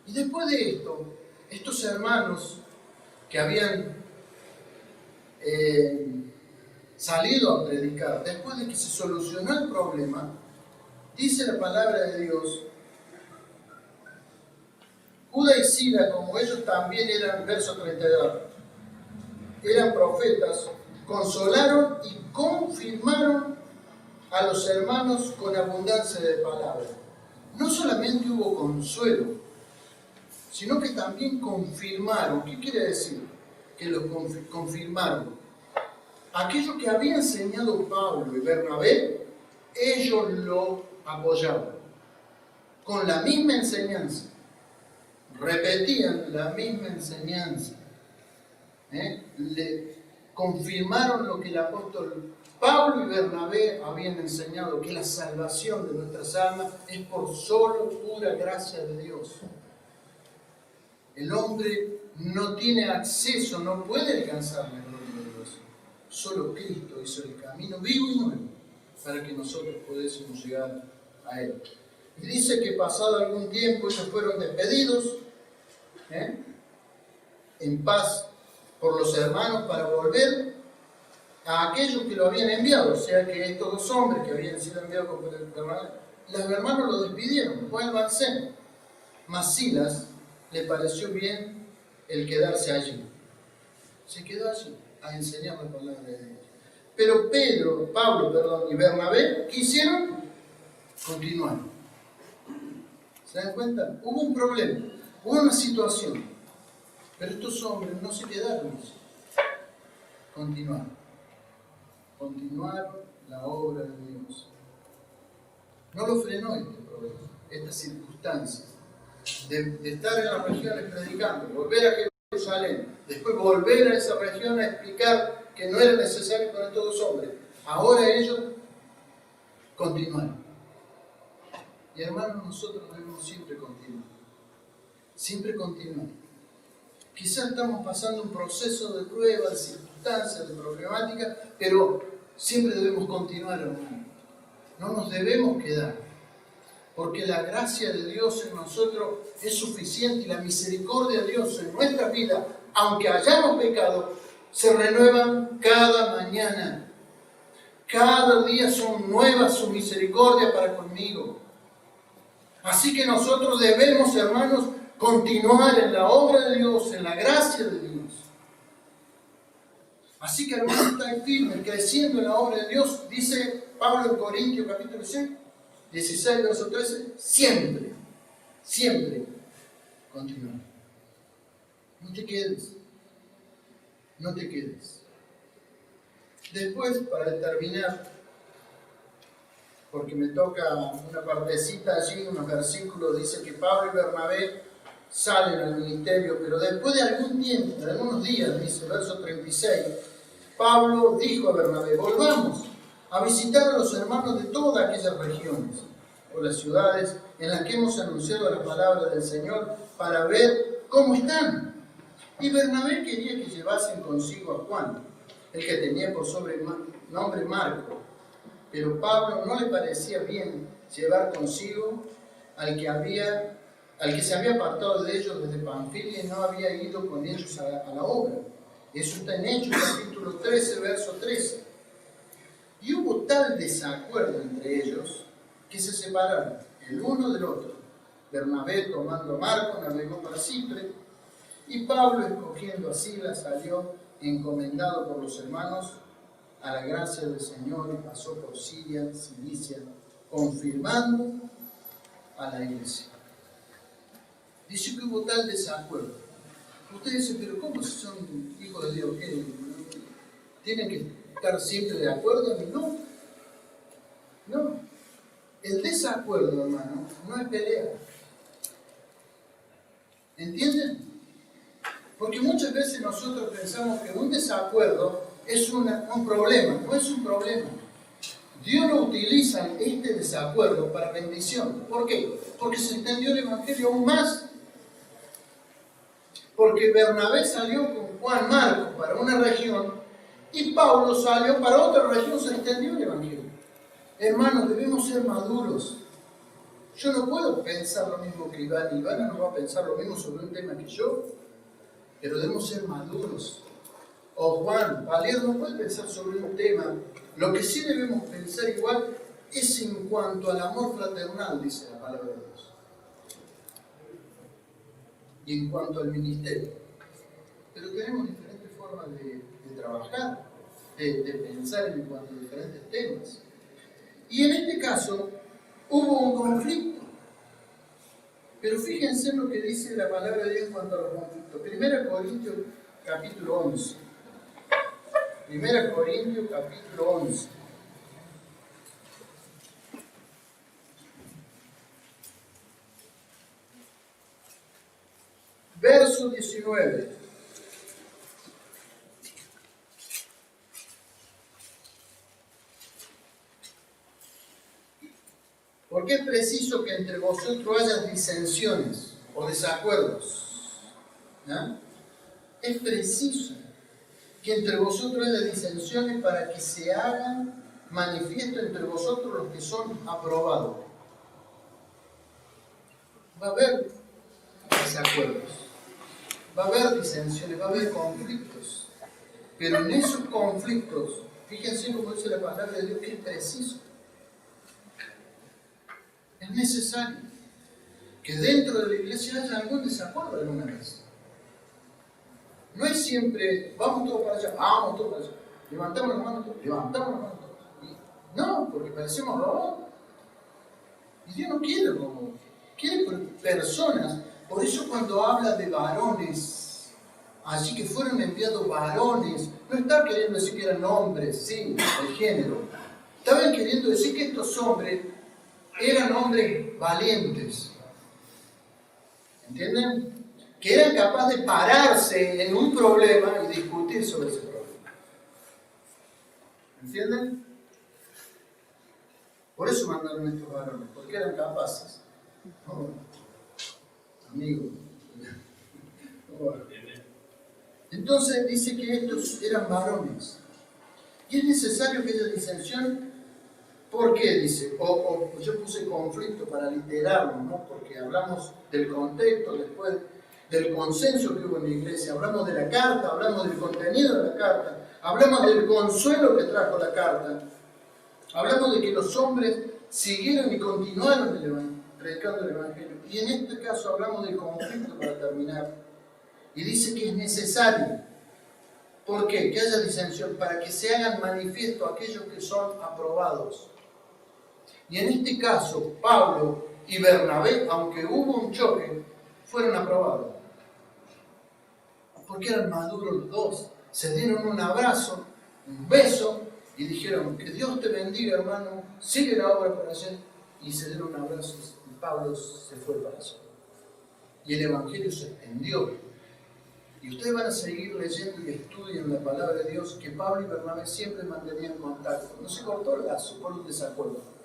Y después de esto, estos hermanos que habían salido a predicar, después de que se solucionó el problema, dice la palabra de Dios, Judas y Sila, como ellos también eran, verso 32, eran profetas, consolaron y confirmaron a los hermanos con abundancia de palabras. No solamente hubo consuelo, sino que también confirmaron. ¿Qué quiere decir? Que lo confirmaron. Aquello que había enseñado Pablo y Bernabé, ellos lo apoyaban. Con la misma enseñanza. Repetían la misma enseñanza. Le confirmaron lo que el apóstol Pablo y Bernabé habían enseñado, que la salvación de nuestras almas es por solo pura gracia de Dios. El hombre no tiene acceso, no puede alcanzar la gloria de Dios. Solo Cristo hizo el camino vivo y nuevo para que nosotros pudiésemos llegar a Él. Y dice que pasado algún tiempo ellos fueron despedidos en paz por los hermanos para volver a aquellos que lo habían enviado. O sea que estos dos hombres que habían sido enviados por los hermanos lo despidieron, vuélvanse. Mas Silas le pareció bien el quedarse allí. Se quedó allí a enseñar la palabra de Dios. Pero Pablo y Bernabé quisieron continuar. ¿Se dan cuenta? Hubo un problema, hubo una situación. Pero estos hombres no se quedaron allí. Continuaron la obra de Dios. No lo frenó este problema, esta circunstancia. De estar en las regiones predicando, volver a Jerusalén, después volver a esa región a explicar que no era necesario para todos los hombres. Ahora ellos continuaron. Y hermanos, nosotros debemos siempre continuar. Siempre continuar. Quizás estamos pasando un proceso de prueba, de circunstancias, de problemática, pero siempre debemos continuar, hermano. No nos debemos quedar. Porque la gracia de Dios en nosotros es suficiente y la misericordia de Dios en nuestra vida, aunque hayamos pecado, se renuevan cada mañana. Cada día son nuevas su misericordia para conmigo. Así que nosotros debemos, hermanos, continuar en la obra de Dios, en la gracia de Dios. Así que, hermanos, estar firmes, creciendo en la obra de Dios, dice Pablo en Corintios capítulo 6, 16, verso 13, siempre continúa. No te quedes. Después, para terminar, porque me toca una partecita allí, unos versículos, dice que Pablo y Bernabé salen al ministerio, pero después de algún tiempo, de algunos días, dice el verso 36, Pablo dijo a Bernabé, volvamos a visitar a los hermanos de todas aquellas regiones o las ciudades en las que hemos anunciado la palabra del Señor para ver cómo están. Y Bernabé quería que llevasen consigo a Juan, el que tenía por sobrenombre Marco. Pero Pablo no le parecía bien llevar consigo al que se había apartado de ellos desde Panfilia y no había ido con ellos a la obra. Eso está en Hechos, capítulo 13, verso 13. Y hubo tal desacuerdo entre ellos que se separaron el uno del otro. Bernabé, tomando a Marco, navegó para Chipre, y Pablo, escogiendo a Silas, salió encomendado por los hermanos a la gracia del Señor y pasó por Siria, Cilicia, confirmando a la iglesia. Dice que hubo tal desacuerdo. Ustedes dicen, pero ¿cómo si son hijos de Dios? ¿Qué? ¿Tienen que estar siempre de acuerdo? No. No. El desacuerdo, hermano, no es pelea. ¿Entienden? Porque muchas veces nosotros pensamos que un desacuerdo es un problema. No es un problema. Dios lo utiliza este desacuerdo para bendición. ¿Por qué? Porque se entendió el Evangelio aún más. Porque Bernabé salió con Juan Marcos para una región y Pablo salió para otra región, se entendió el Evangelio. Hermanos, debemos ser maduros. Yo no puedo pensar lo mismo que Iván. Iván no va a pensar lo mismo sobre un tema que yo, pero debemos ser maduros. O Juan, Valier no puede pensar sobre un tema. Lo que sí debemos pensar igual es en cuanto al amor fraternal, dice la palabra de Dios. Y en cuanto al ministerio. Pero tenemos diferentes formas de trabajar, de pensar en cuanto a diferentes temas. Y en este caso hubo un conflicto. Pero fíjense en lo que dice la palabra de Dios en cuanto a los conflictos. 1 Corintios capítulo 11. 1 Corintios capítulo 11. Verso 19. Porque es preciso que entre vosotros haya disensiones o desacuerdos. ¿No? Es preciso que entre vosotros haya disensiones para que se hagan manifiesto entre vosotros los que son aprobados. Va a haber desacuerdos, va a haber disensiones, va a haber conflictos. Pero en esos conflictos, fíjense cómo dice la palabra de Dios, que es preciso. Es necesario que dentro de la iglesia haya algún desacuerdo alguna vez. No es siempre, vamos todos para allá, vamos todos para allá. Levantamos las manos todos, levantamos las manos todos. No, porque parecemos robots. Y Dios no quiere robots, quiere personas. Por eso cuando habla de varones, así que fueron enviados varones, no está queriendo decir que eran hombres, sí, el género. Estaban queriendo decir que estos hombres eran hombres valientes. ¿Entienden? Que eran capaces de pararse en un problema y discutir sobre ese problema. ¿Entienden? Por eso mandaron estos varones, porque eran capaces. Oh, amigos. Oh. Entonces dice que estos eran varones. Y es necesario que haya disensión. ¿Por qué? Dice, yo puse conflicto para literarlo, ¿no? Porque hablamos del contexto, después del consenso que hubo en la iglesia, hablamos de la carta, hablamos del contenido de la carta, hablamos del consuelo que trajo la carta, hablamos de que los hombres siguieron y continuaron predicando el Evangelio. Y en este caso hablamos del conflicto para terminar. Y dice que es necesario. ¿Por qué? Que haya disensión, para que se hagan manifiesto aquellos que son aprobados. Y en este caso, Pablo y Bernabé, aunque hubo un choque, fueron aprobados. Porque eran maduros los dos. Se dieron un abrazo, un beso, y dijeron, que Dios te bendiga, hermano, sigue la obra por hacer. Y se dieron un abrazo, y Pablo se fue para allá. Y el Evangelio se extendió. Y ustedes van a seguir leyendo y estudian la palabra de Dios, que Pablo y Bernabé siempre mantenían contacto. No se cortó el lazo por un desacuerdo.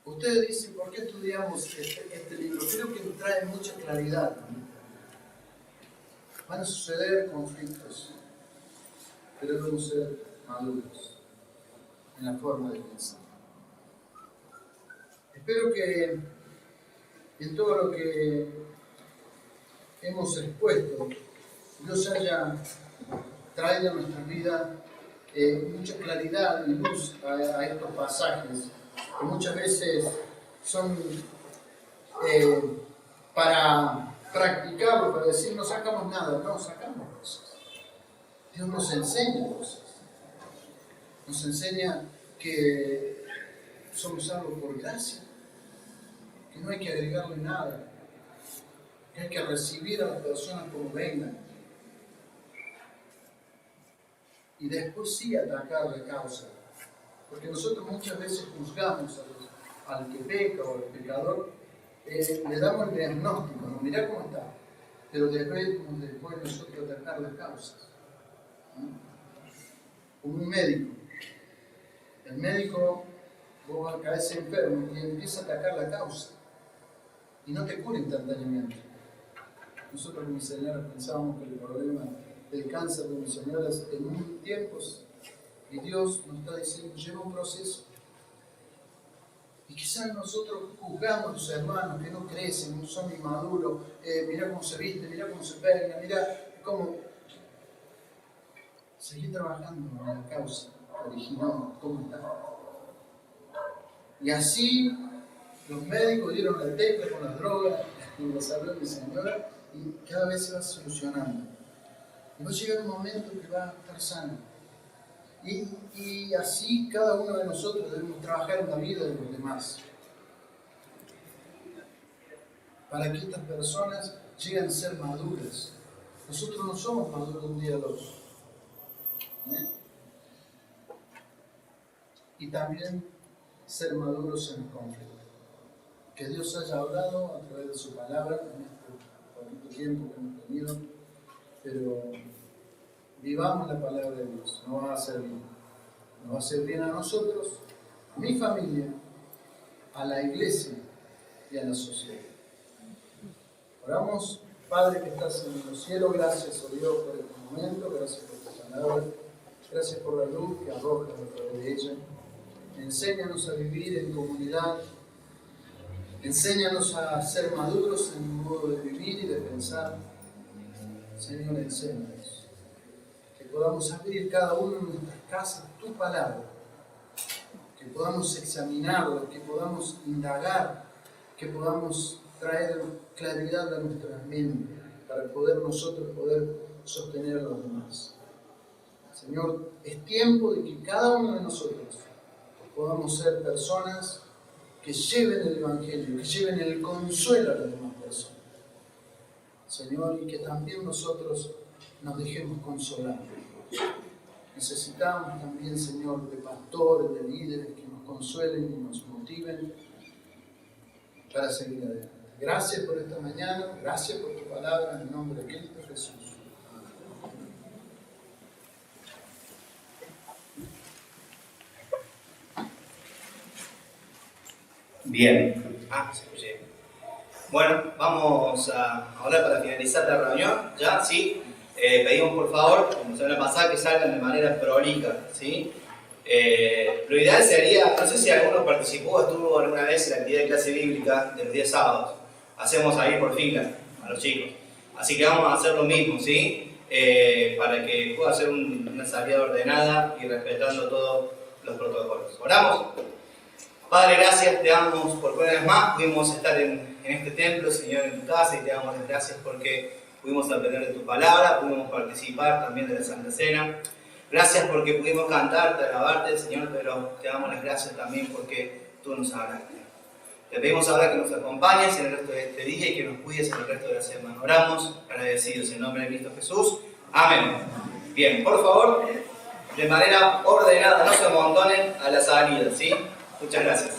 Ustedes dicen, ¿por qué estudiamos este libro? Creo que trae mucha claridad. Van a suceder conflictos, pero debemos ser maduros en la forma de pensar. Espero que en todo lo que hemos expuesto, Dios haya traído a nuestra vida mucha claridad y luz a estos pasajes, que muchas veces son para practicarlo, para decir no sacamos nada, no, sacamos cosas. Dios nos enseña cosas. Nos enseña que somos salvos por gracia, que no hay que agregarle nada, que hay que recibir a las personas como vengan. Y después sí atacar la causa. Porque nosotros muchas veces juzgamos al que peca o al pecador, le damos el diagnóstico, ¿no? Mirá cómo está. Pero después nosotros atacar las causas. ¿No? Como un médico. El médico, vos caes enfermo y empieza a atacar la causa. Y no te cura instantáneamente. Nosotros con mi señora pensábamos que el problema del cáncer de mis señoras en un tiempo, y Dios nos está diciendo, lleva un proceso. Y quizás nosotros juzgamos a los hermanos que no crecen, no son inmaduros, mirá cómo se viste, mirá cómo se peina, mirá cómo... Seguí trabajando en la causa original, cómo está. Y así los médicos dieron la tecla con las drogas, y les habló mi señora, y cada vez se va solucionando. Y va a llegar un momento que va a estar sano. Y así cada uno de nosotros debemos trabajar en la vida de los demás. Para que estas personas lleguen a ser maduras. Nosotros no somos maduros de un día al otro. Y también ser maduros en el conflicto. Que Dios haya hablado a través de su palabra en este poquito tiempo que hemos tenido, pero vivamos la palabra de Dios, nos va a hacer bien. Nos va a hacer bien a nosotros, a mi familia, a la iglesia y a la sociedad. Oramos, Padre que estás en los cielos, gracias, oh Dios, por este momento, gracias por tu palabra, gracias por la luz que arroja a través de ella. Enséñanos a vivir en comunidad, enséñanos a ser maduros en el modo de vivir y de pensar. Señor, enséñanos. Que podamos abrir cada uno en nuestras casas tu palabra. Que podamos examinarla, que podamos indagar, que podamos traer claridad a nuestra mente para poder nosotros sostener a los demás. Señor, es tiempo de que cada uno de nosotros podamos ser personas que lleven el Evangelio, que lleven el consuelo a las demás personas. Señor, y que también nosotros nos dejemos consolar. Necesitamos también, Señor, de pastores, de líderes que nos consuelen y nos motiven para seguir adelante. Gracias por esta mañana, gracias por tu palabra, en el nombre de Cristo Jesús. Bien. Se oye. Bueno, vamos ahora para finalizar la reunión, ¿ya? ¿Sí? Pedimos por favor, como se van a pasar, que salgan de manera prolija, ¿sí? Lo ideal sería, no sé si alguno participó o estuvo alguna vez en la actividad de clase bíblica de los días sábados. Hacemos ahí por fila a los chicos. Así que vamos a hacer lo mismo, ¿sí? Para que pueda ser una salida ordenada y respetando todos los protocolos. ¿Oramos? Padre, gracias, te damos por una vez más. Pudimos estar en este templo, Señor, en tu casa, y te damos las gracias porque pudimos aprender de tu palabra, pudimos participar también de la Santa Cena. Gracias porque pudimos cantarte, alabarte, Señor, pero te damos las gracias también porque tú nos hablaste. Te pedimos ahora que nos acompañes en el resto de este día y que nos cuides en el resto de la semana. Oramos agradecidos en nombre de Cristo Jesús. Amén. Bien, por favor, de manera ordenada, no se amontonen a la salida, ¿sí? Muchas gracias.